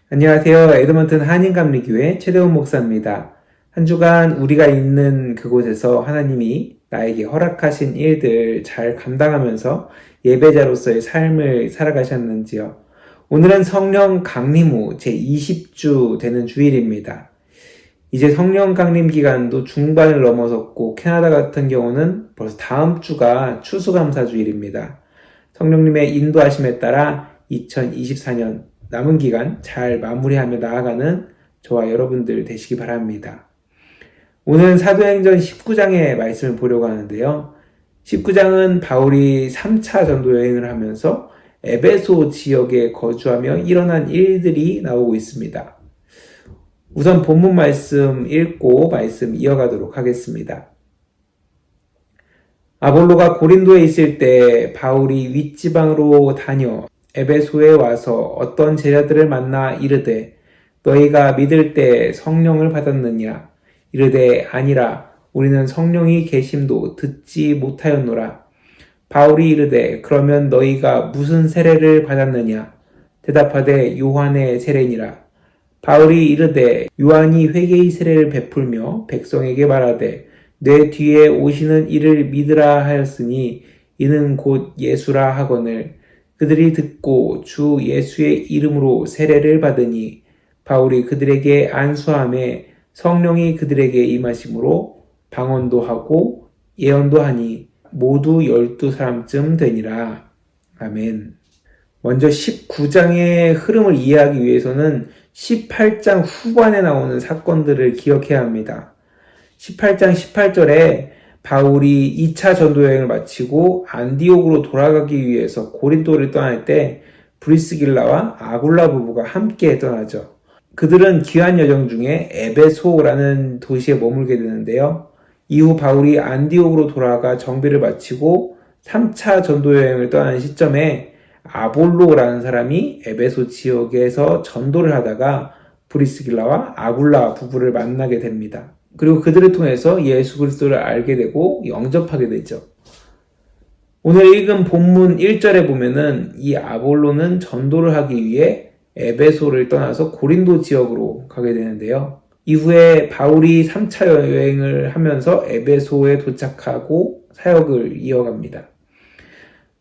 안녕하세요. 에드먼튼 한인감리교회 최대원 목사입니다. 한 주간 우리가 있는 그곳에서 하나님이 나에게 허락하신 일들 잘 감당하면서 예배자로서의 삶을 살아가셨는지요? 오늘은 성령 강림 후 제20주 되는 주일입니다. 이제 성령 강림 기간도 중반을 넘어섰고 캐나다 같은 경우는 벌써 다음 주가 추수감사주일입니다. 성령님의 인도하심에 따라 2024년 남은 기간 잘 마무리하며 나아가는 저와 여러분들 되시기 바랍니다. 오늘은 사도행전 19장의 말씀을 보려고 하는데요. 19장은 바울이 3차 전도 여행을 하면서 에베소 지역에 거주하며 일어난 일들이 나오고 있습니다. 우선 본문 말씀 읽고 말씀 이어가도록 하겠습니다. 아볼로가 고린도에 있을 때 바울이 윗지방으로 다녀 에베소에 와서 어떤 제자들을 만나 이르되 너희가 믿을 때 성령을 받았느냐? 이르되 아니라 우리는 성령이 계심도 듣지 못하였노라. 바울이 이르되 그러면 너희가 무슨 세례를 받았느냐? 대답하되 요한의 세례니라. 바울이 이르되 요한이 회개의 세례를 베풀며 백성에게 말하되 내 뒤에 오시는 이를 믿으라 하였으니 이는 곧 예수라 하거늘 그들이 듣고 주 예수의 이름으로 세례를 받으니 바울이 그들에게 안수함에 성령이 그들에게 임하심으로 방언도 하고 예언도 하니 모두 12사람쯤 되니라. 아멘. 먼저 19장의 흐름을 이해하기 위해서는 18장 후반에 나오는 사건들을 기억해야 합니다. 18장 18절에 바울이 2차 전도여행을 마치고 안디옥으로 돌아가기 위해서 고린도를 떠날 때 브리스길라와 아굴라 부부가 함께 떠나죠. 그들은 귀한 여정 중에 에베소라는 도시에 머물게 되는데요. 이후 바울이 안디옥으로 돌아가 정비를 마치고 3차 전도여행을 떠나는 시점에 아볼로라는 사람이 에베소 지역에서 전도를 하다가 브리스길라와 아굴라 부부를 만나게 됩니다. 그리고 그들을 통해서 예수 그리스도를 알게 되고 영접하게 되죠. 오늘 읽은 본문 1절에 보면은 이 아볼로는 전도를 하기 위해 에베소를 떠나서 고린도 지역으로 가게 되는데요. 이후에 바울이 3차 여행을 하면서 에베소에 도착하고 사역을 이어갑니다.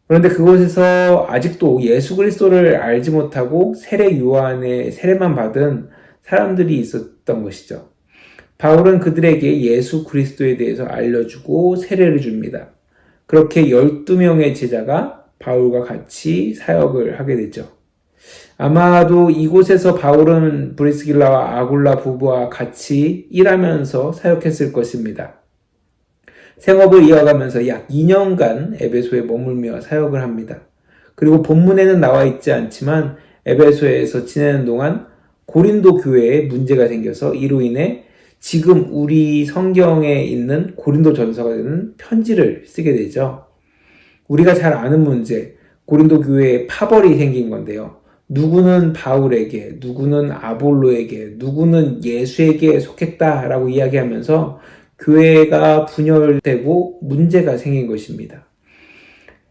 그런데 그곳에서 아직도 예수 그리스도를 알지 못하고 세례 요한의 세례만 받은 사람들이 있었던 것이죠. 바울은 그들에게 예수 그리스도에 대해서 알려주고 세례를 줍니다. 그렇게 12명의 제자가 바울과 같이 사역을 하게 되죠. 아마도 이곳에서 바울은 브리스길라와 아굴라 부부와 같이 일하면서 사역했을 것입니다. 생업을 이어가면서 약 2년간 에베소에 머물며 사역을 합니다. 그리고 본문에는 나와 있지 않지만 에베소에서 지내는 동안 고린도 교회에 문제가 생겨서 이로 인해 지금 우리 성경에 있는 고린도 전서가 되는 편지를 쓰게 되죠. 우리가 잘 아는 문제, 고린도 교회에 파벌이 생긴 건데요. 누구는 바울에게, 누구는 아볼로에게, 누구는 예수에게 속했다라고 이야기하면서 교회가 분열되고 문제가 생긴 것입니다.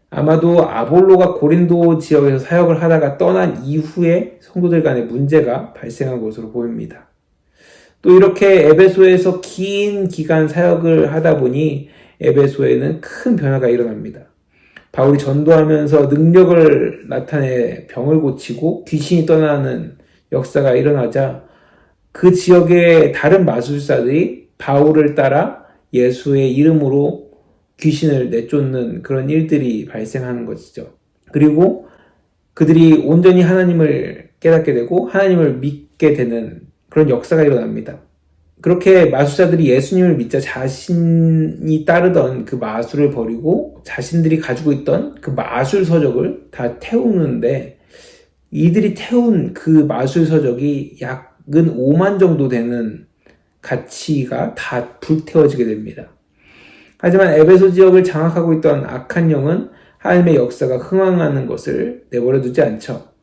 아마도 아볼로가 고린도 지역에서 사역을 하다가 떠난 이후에 성도들 간에 문제가 발생한 것으로 보입니다. 또 이렇게 에베소에서 긴 기간 사역을 하다 보니 에베소에는 큰 변화가 일어납니다. 바울이 전도하면서 능력을 나타내 병을 고치고 귀신이 떠나는 역사가 일어나자 그 지역의 다른 마술사들이 바울을 따라 예수의 이름으로 귀신을 내쫓는 그런 일들이 발생하는 것이죠. 그리고 그들이 온전히 하나님을 깨닫게 되고 하나님을 믿게 되는 그런 역사가 일어납니다. 그렇게 마술사들이 예수님을 믿자 자신이 따르던 그 마술을 버리고 자신들이 가지고 있던 그 마술 서적을 다 태우는데 이들이 태운 그 마술 서적이 약은 5만 정도 되는 가치가 다 불태워지게 됩니다. 하지만 에베소 지역을 장악하고 있던 악한 영은 하나님의 역사가 흥황하는 것을 내버려 두지 않죠.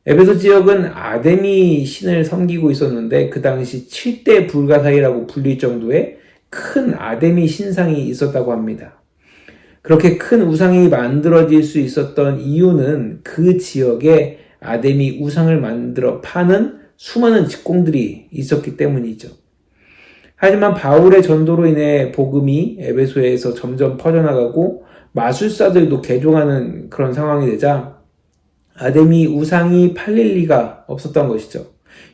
에베소 지역은 아데미 신을 섬기고 있었는데 그 당시 7대 불가사의라고 불릴 정도의 큰 아데미 신상이 있었다고 합니다. 그렇게 큰 우상이 만들어질 수 있었던 이유는 그 지역에 아담이 우상을 만들어 파는 수많은 직공들이 있었기 때문이죠. 하지만 바울의 전도로 인해 복음이 에베소에서 점점 퍼져나가고 마술사들도 개종하는 그런 상황이 되자 아담이 우상이 팔릴 리가 없었던 것이죠.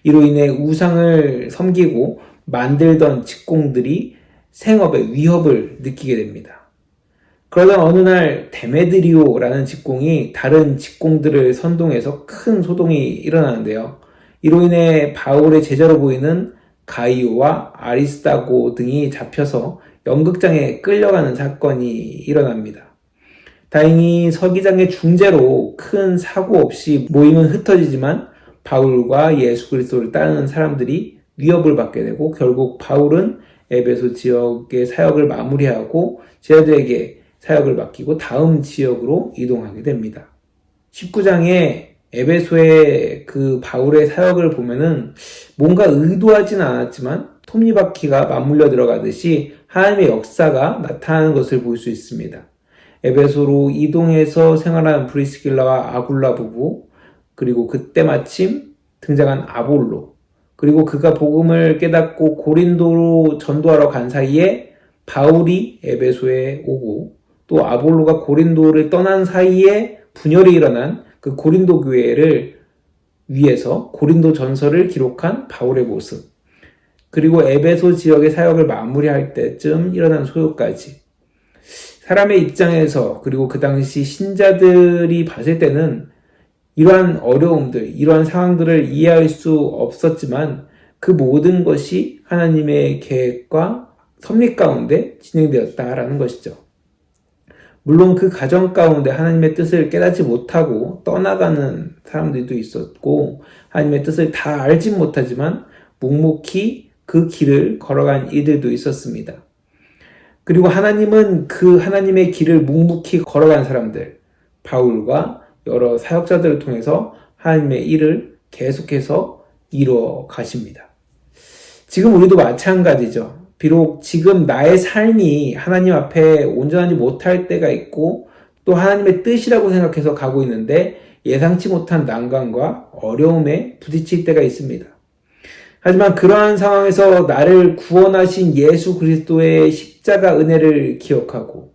이로 인해 우상을 섬기고 만들던 직공들이 생업의 위협을 느끼게 됩니다. 그러던 어느 날 데메드리오라는 직공이 다른 직공들을 선동해서 큰 소동이 일어나는데요. 이로 인해 바울의 제자로 보이는 가이오와 아리스타고 등이 잡혀서 연극장에 끌려가는 사건이 일어납니다. 다행히 서기장의 중재로 큰 사고 없이 모임은 흩어지지만 바울과 예수 그리스도를 따르는 사람들이 위협을 받게 되고 결국 바울은 에베소 지역의 사역을 마무리하고 제자들에게 사역을 맡기고 다음 지역으로 이동하게 됩니다. 19장에 에베소의 그 바울의 사역을 보면은 뭔가 의도하진 않았지만 톱니바퀴가 맞물려 들어가듯이 하나님의 역사가 나타나는 것을 볼 수 있습니다. 에베소로 이동해서 생활하는 브리스길라와 아굴라 부부, 그리고 그때 마침 등장한 아볼로, 그리고 그가 복음을 깨닫고 고린도로 전도하러 간 사이에 바울이 에베소에 오고 또 아볼로가 고린도를 떠난 사이에 분열이 일어난 그 고린도 교회를 위해서 고린도 전서를 기록한 바울의 모습, 그리고 에베소 지역의 사역을 마무리할 때쯤 일어난 소요까지 사람의 입장에서 그리고 그 당시 신자들이 봤을 때는 이러한 어려움들, 이러한 상황들을 이해할 수 없었지만 그 모든 것이 하나님의 계획과 섭리 가운데 진행되었다라는 것이죠. 물론 그 과정 가운데 하나님의 뜻을 깨닫지 못하고 떠나가는 사람들도 있었고 하나님의 뜻을 다 알지 못하지만 묵묵히 그 길을 걸어간 이들도 있었습니다. 그리고 하나님은 그 하나님의 길을 묵묵히 걸어간 사람들, 바울과 여러 사역자들을 통해서 하나님의 일을 계속해서 이루어 가십니다. 지금 우리도 마찬가지죠. 비록 지금 나의 삶이 하나님 앞에 온전하지 못할 때가 있고 또 하나님의 뜻이라고 생각해서 가고 있는데 예상치 못한 난관과 어려움에 부딪힐 때가 있습니다. 하지만 그러한 상황에서 나를 구원하신 예수 그리스도의 십자가 은혜를 기억하고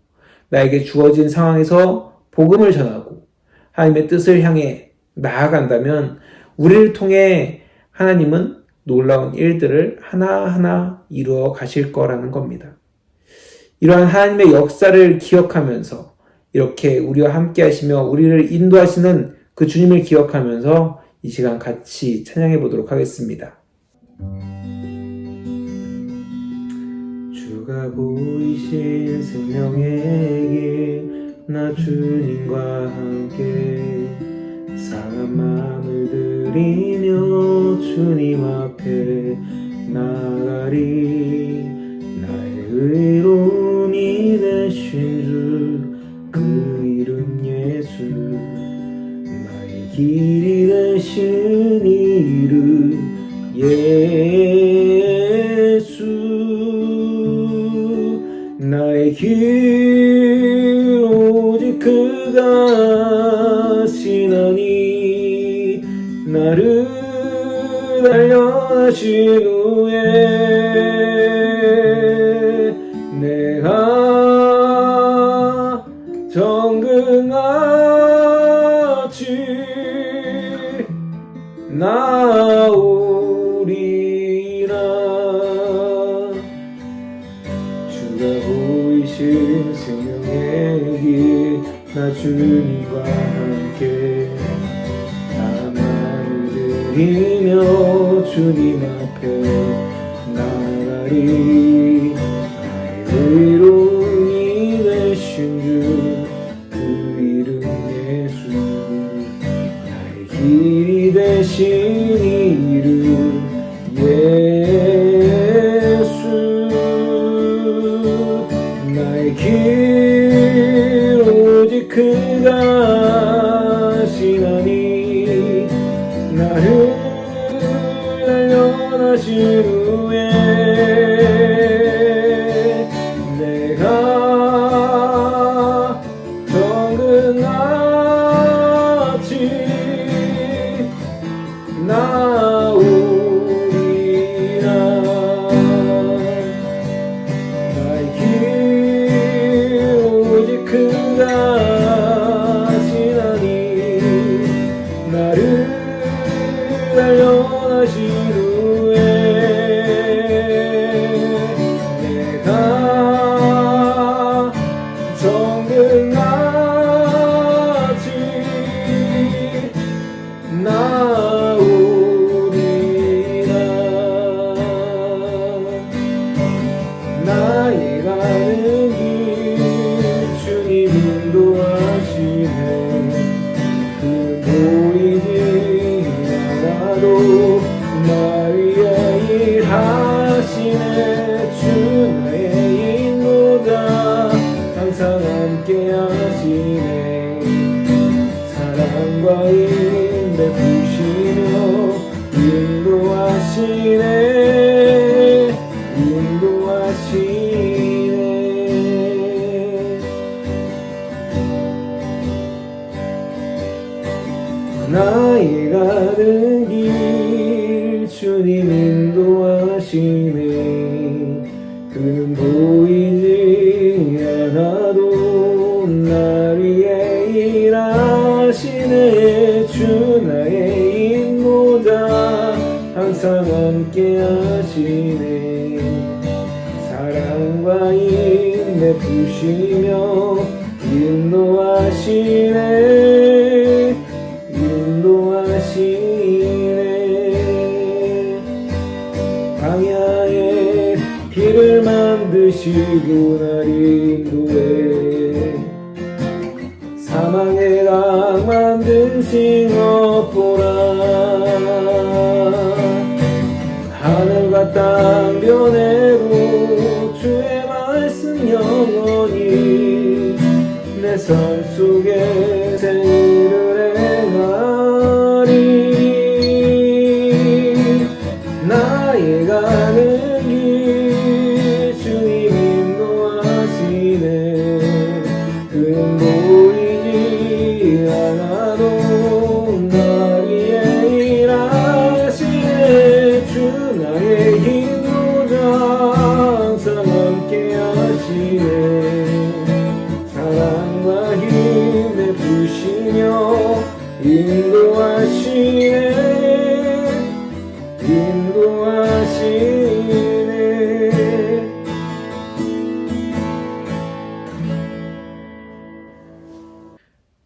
나에게 주어진 상황에서 복음을 전하고 하나님의 뜻을 향해 나아간다면 우리를 통해 하나님은 놀라운 일들을 하나하나 이루어 가실 거라는 겁니다. 이러한 하나님의 역사를 기억하면서 이렇게 우리와 함께 하시며 우리를 인도하시는 그 주님을 기억하면서 이 시간 같이 찬양해 보도록 하겠습니다. 주가 보이신 생명의 길 나 주님과 함께 상한 마음을 들이며 주님 앞에 나가리 나의 의로움이 되신 주 그 이름 예수 나의 길이 되신 이름 예수 나의 길 오직 그가 시나니 나를 단련하신 후에 내가 정금같이 나오리라 주가 보이신 생명의 길 나 주님과 함께 나만을 드리며 주님 앞에 나가리 나의 의로움이 되신 주 그 이름 예수 나의 길이 되신 이름 예수 나의 길 오직 그가 시나니 나를 단련하신 후에 내가 정금같이 나오리라. 나의 가는 길 주님 인도하시네. 그 보이지 않아도 나 위에 일하시네. 주 나의 인도자 항상 함께 하시네. 사랑과 힘 베푸시며 인도하시네. 인도하시네. 나의 가는 길 주님 인도하시네. 그는 보이지 않아도 날 위해 일하시네. 주 나의 인도자 항상 함께 하시네. 사랑과 힘 베푸시며 인도하시네. 인도하시네. 광야에 길을 만드시고 날 인도해. 사망의 강 만드신 엇보라. 하늘과 땅 변해도 주의 말씀 영원히 내 삶 속에 생일을 행하리. 나의 가는 길 주님 인도하시네. 그는 보이지 않아도 날 위해 일하시네. 주 나의 인도자 항상 함께 하시네. 사랑과 힘 베푸시며 인도하시네. 인도하시네.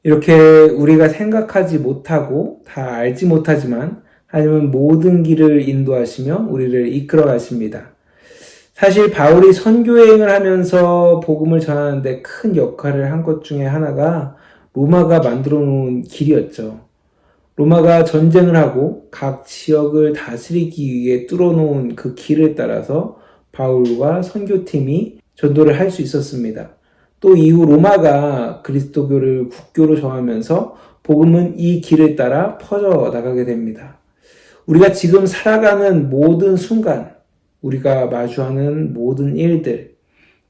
이렇게 우리가 생각하지 못하고 다 알지 못하지만 하나님은 모든 길을 인도하시며 우리를 이끌어 가십니다. 사실 바울이 선교여행을 하면서 복음을 전하는데 큰 역할을 한 것 중에 하나가 로마가 만들어 놓은 길이었죠. 로마가 전쟁을 하고 각 지역을 다스리기 위해 뚫어 놓은 그 길을 따라서 바울과 선교팀이 전도를 할 수 있었습니다. 또 이후 로마가 그리스도교를 국교로 정하면서 복음은 이 길을 따라 퍼져 나가게 됩니다. 우리가 지금 살아가는 모든 순간, 우리가 마주하는 모든 일들,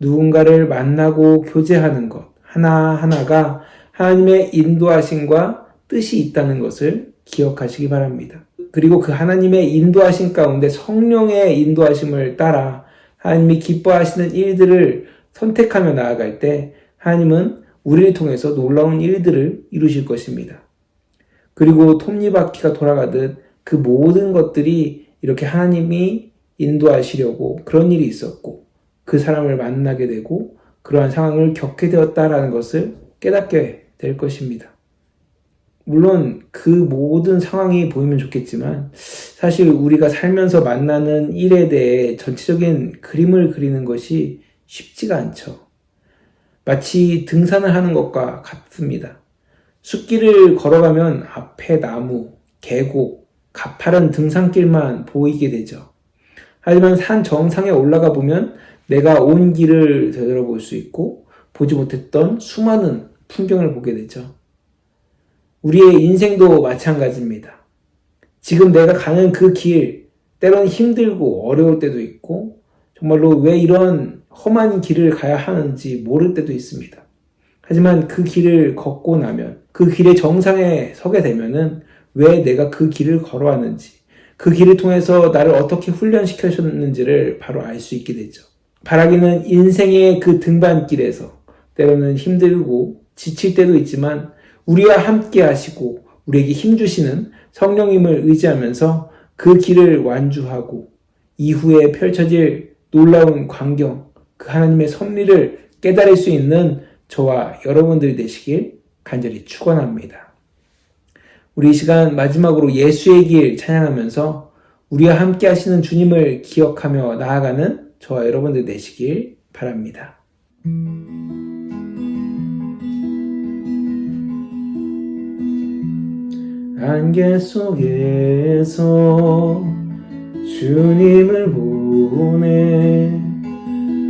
누군가를 만나고 교제하는 것 하나하나가 하나님의 인도하심과 뜻이 있다는 것을 기억하시기 바랍니다. 그리고 그 하나님의 인도하심 가운데 성령의 인도하심을 따라 하나님이 기뻐하시는 일들을 선택하며 나아갈 때 하나님은 우리를 통해서 놀라운 일들을 이루실 것입니다. 그리고 톱니바퀴가 돌아가듯 그 모든 것들이 이렇게 하나님이 인도하시려고 그런 일이 있었고 그 사람을 만나게 되고 그러한 상황을 겪게 되었다라는 것을 깨닫게 될 것입니다. 물론 그 모든 상황이 보이면 좋겠지만 사실 우리가 살면서 만나는 일에 대해 전체적인 그림을 그리는 것이 쉽지가 않죠. 마치 등산을 하는 것과 같습니다. 숲길을 걸어가면 앞에 나무, 계곡, 가파른 등산길만 보이게 되죠. 하지만 산 정상에 올라가 보면 내가 온 길을 되돌아볼 수 있고 보지 못했던 수많은 풍경을 보게 되죠. 우리의 인생도 마찬가지입니다. 지금 내가 가는 그 길, 때론 힘들고 어려울 때도 있고 정말로 왜 이런 험한 길을 가야 하는지 모를 때도 있습니다. 하지만 그 길을 걷고 나면 그 길의 정상에 서게 되면은 왜 내가 그 길을 걸어왔는지 그 길을 통해서 나를 어떻게 훈련시켜줬는지를 바로 알 수 있게 되죠. 바라기는 인생의 그 등반길에서 때로는 힘들고 지칠 때도 있지만 우리와 함께 하시고 우리에게 힘주시는 성령님을 의지하면서 그 길을 완주하고 이후에 펼쳐질 놀라운 광경, 그 하나님의 섭리를 깨달을 수 있는 저와 여러분들이 되시길 간절히 축원합니다. 우리 이 시간 마지막으로 예수의 길 찬양하면서 우리와 함께 하시는 주님을 기억하며 나아가는 저와 여러분들 되시길 바랍니다. 안개 속에서 주님을 보내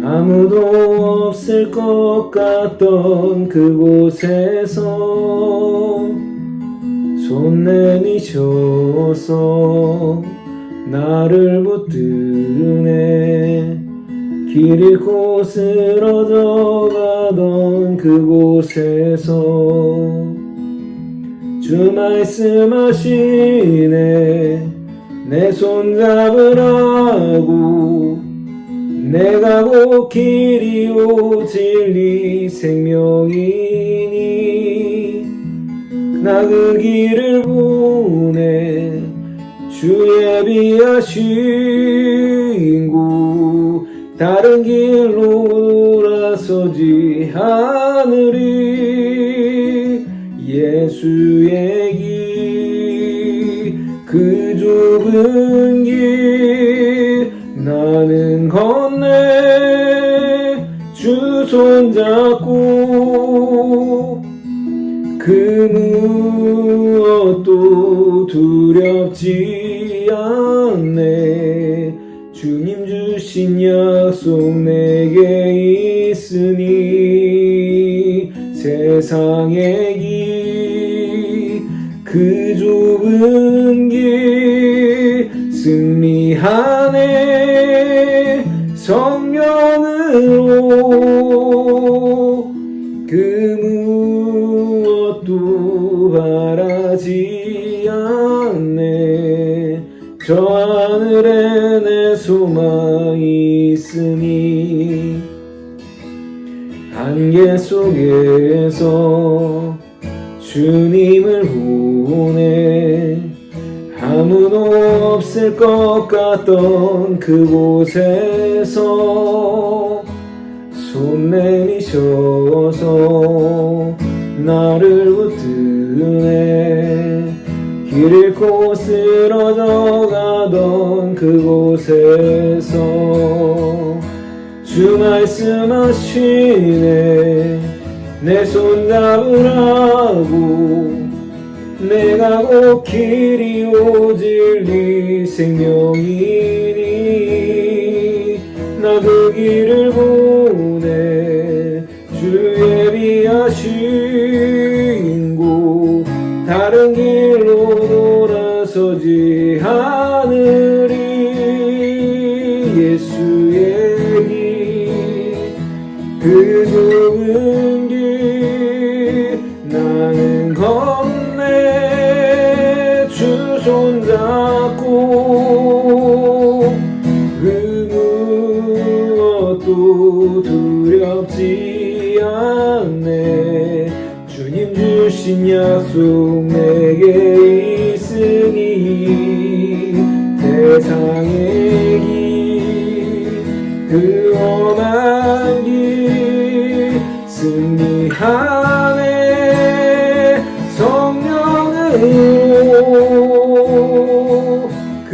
아무도 없을 것 같던 그곳에서 손 내미셔서 나를 붙드네 길 잃고 쓰러져 가던 그곳에서 주 말씀하시네 내 손 잡으라고 내가 곧 길이요 진리 생명이니 나 그 길을 보내 주 예비하신 곳 다른 길로 돌아서지 않으리 예수의 길 그 좁은 길 나는 건네 주 손잡고 그 무엇도 두렵지 않네 주님 주신 약속 내게 있으니 세상의 길 그 좁은 길 승리하네 성령으로 그 무엇도 바라지 않네 저 하늘에 내 소망이 있으니 안개 속에서 주님을 보내 아무도 없을 것 같던 그곳에서 손 내미셔서 나를 붙드네 길 잃고 쓰러져 가던 그곳에서 주 말씀하시네 내 손 잡으라고 내가 곧 길이요 진리 생명이니 나 그 길을 보내 주 예비하신 곳 다른 길로 돌아서지 않으리 예수의 길 그 좁은 길 나는 건네 주 손잡고 그 무엇도 두렵지 않네 주님 주신 약속 내게 있으니 세상의 길 그 험한 길 승리하네 성령으로 그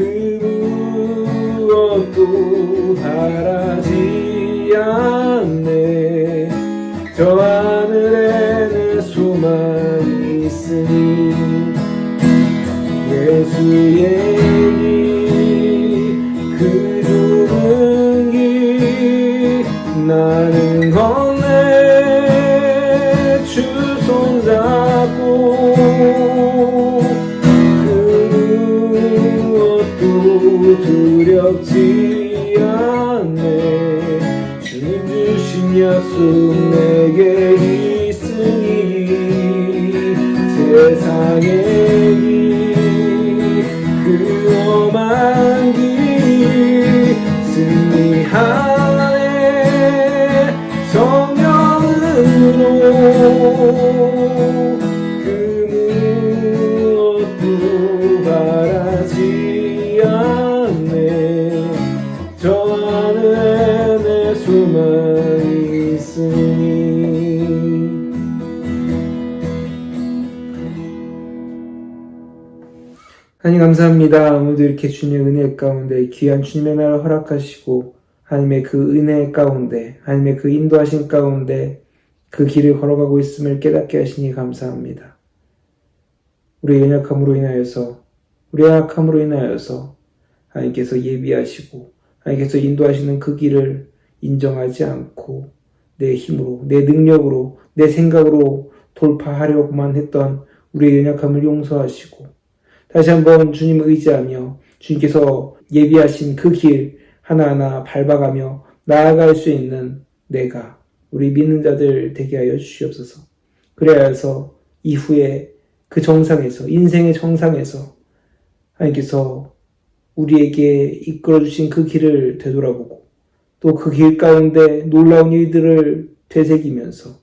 무엇도 바라지 않네 저 하늘에 내 소망이 있으니 예수의 길 그 좁은 길 나는 건네 주 손잡고 그 무엇도 두렵지 않네 주님 주신 약속 내게 있으니 세상의 길 그 하나님 감사합니다. 오늘도 이렇게 주님의 은혜 가운데 귀한 주님의 날을 허락하시고 하나님의 그 은혜 가운데 하나님의 그 인도하신 가운데 그 길을 걸어가고 있음을 깨닫게 하시니 감사합니다. 우리의 연약함으로 인하여서 우리의 악함으로 인하여서 하나님께서 예비하시고 하나님께서 인도하시는 그 길을 인정하지 않고 내 힘으로 내 능력으로 내 생각으로 돌파하려고만 했던 우리의 연약함을 용서하시고 다시 한번 주님을 의지하며 주님께서 예비하신 그 길 하나하나 밟아가며 나아갈 수 있는 내가 우리 믿는 자들 되게 하여 주시옵소서. 그래야 해서 이후에 그 정상에서 인생의 정상에서 하나님께서 우리에게 이끌어주신 그 길을 되돌아보고 또 그 길 가운데 놀라운 일들을 되새기면서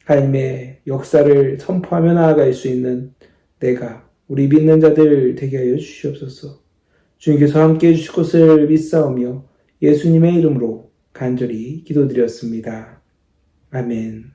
하나님의 역사를 선포하며 나아갈 수 있는 내가 우리 믿는 자들 되게 하여 주시옵소서. 주님께서 함께해 주실 것을 믿사오며 예수님의 이름으로 간절히 기도드렸습니다. 아멘.